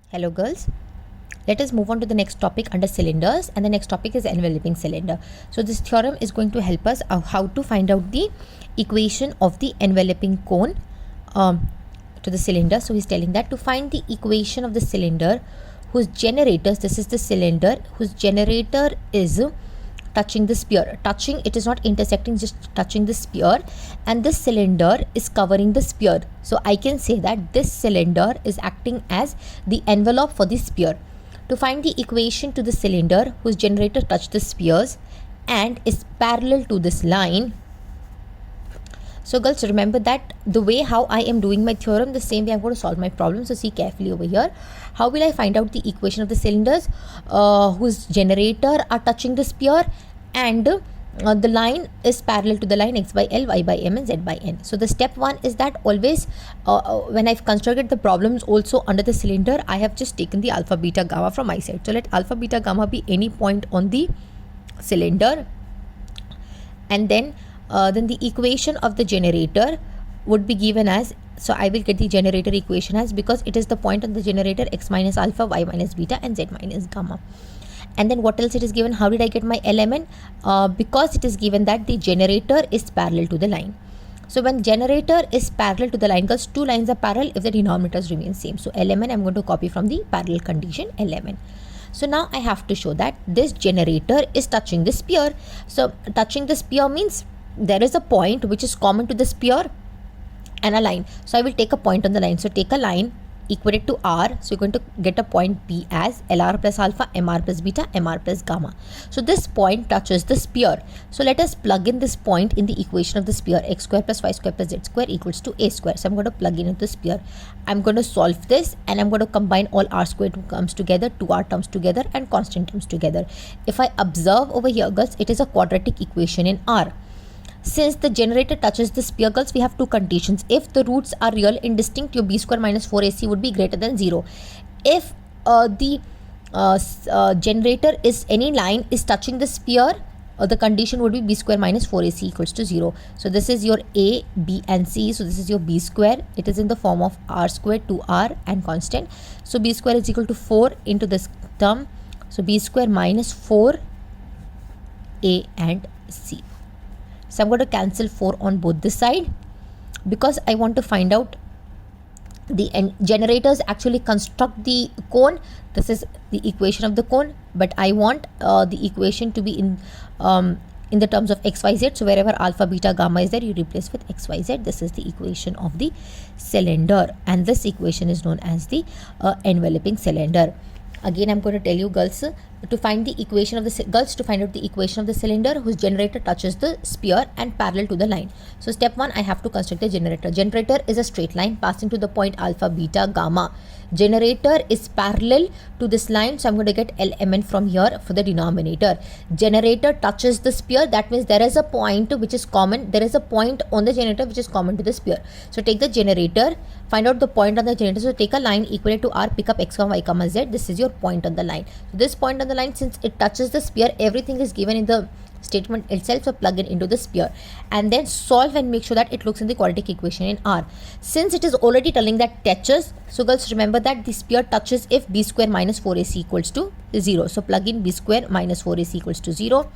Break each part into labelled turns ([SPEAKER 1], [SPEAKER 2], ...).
[SPEAKER 1] Hello girls, let us move on to the next topic under cylinders, and the next topic is enveloping cylinder. So this theorem is going to help us how to find out the equation of the enveloping cone to the cylinder. So he's telling that to find the equation of the cylinder whose generators, this is the cylinder whose generator is touching the sphere. Touching, it is not intersecting, just touching the sphere, and this cylinder is covering the sphere. So I can say that this cylinder is acting as the envelope for the sphere. To find the equation to the cylinder whose generator touch the spheres and is parallel to this line. So girls, remember that the way how I am doing my theorem, the same way I'm going to solve my problem. So see carefully over here. How will I find out the equation of the cylinders whose generator are touching the sphere and the line is parallel to the line x by L, y by m and z by n. So the step one is that always when I've constructed the problems also under the cylinder, I have just taken the alpha, beta, gamma from my side. So let alpha, beta, gamma be any point on the cylinder, and then the equation of the generator would be given as, so I will get the generator equation as, because it is the point on the generator, x minus alpha, y minus beta and z minus gamma. And then what else it is given? How did I get my element? Because it is given that the generator is parallel to the line. So when generator is parallel to the line, because two lines are parallel if the denominators remain same. So element I'm going to copy from the parallel condition element. So now I have to show that this generator is touching the sphere. So touching the sphere means there is a point which is common to the sphere and a line. So I will take a point on the line. So take a line equated to R. So you're going to get a point P as LR plus alpha, MR plus beta, MR plus gamma. So this point touches the sphere. So let us plug in this point in the equation of the sphere. X square plus y square plus z square equals to a square. So I'm going to plug in into the sphere. I'm going to solve this and I'm going to combine all R square terms together, 2R terms together and constant terms together. If I observe over here, girls, it is a quadratic equation in R. Since the generator touches the sphere, girls, we have two conditions. If the roots are real and distinct, your b square minus 4ac would be greater than 0. If the generator is any line is touching the sphere, the condition would be b square minus 4ac equals to 0. So this is your a, b and c. So this is your b square. It is in the form of r square, 2r and constant. So b square is equal to 4 into this term. So b square minus 4 a and c. So I'm going to cancel 4 on both this side because I want to find out the generators actually construct the cone. This is the equation of the cone, but I want the equation to be in the terms of x, y, z. So wherever alpha, beta, gamma is there, you replace with x, y, z. This is the equation of the cylinder, and this equation is known as the enveloping cylinder. Again, I'm going to tell you, girls, to find the equation of the to find out the equation of the cylinder whose generator touches the sphere and parallel to the line. So step 1, I have to construct the generator. Generator is a straight line passing to the point alpha, beta, gamma. Generator is parallel to this line, so I'm going to get LMN from here for the denominator. Generator touches the sphere, that means there is a point which is common. There is a point on the generator which is common to the sphere. So take the generator, find out the point on the generator. So take a line equal to R, pick up x, y, z. This is your point on the line. So this point on the line, since it touches the sphere, everything is given in the statement itself, so plug it into the sphere and then solve and make sure that it looks in the quadratic equation in R. Since it is already telling that touches, so girls, remember that the sphere touches if b square minus 4ac equals to 0. So plug in b square minus 4ac equals to 0.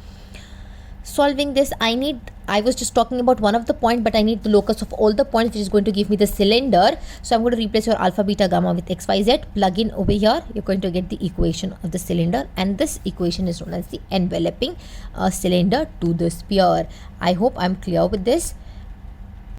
[SPEAKER 1] Solving this, I was just talking about one of the point, but I need the locus of all the points, which is going to give me the cylinder. So I'm going to replace your alpha, beta, gamma with x, y, z. Plug in over here, you're going to get the equation of the cylinder, and this equation is known as the enveloping cylinder to the sphere. I hope I'm clear with this.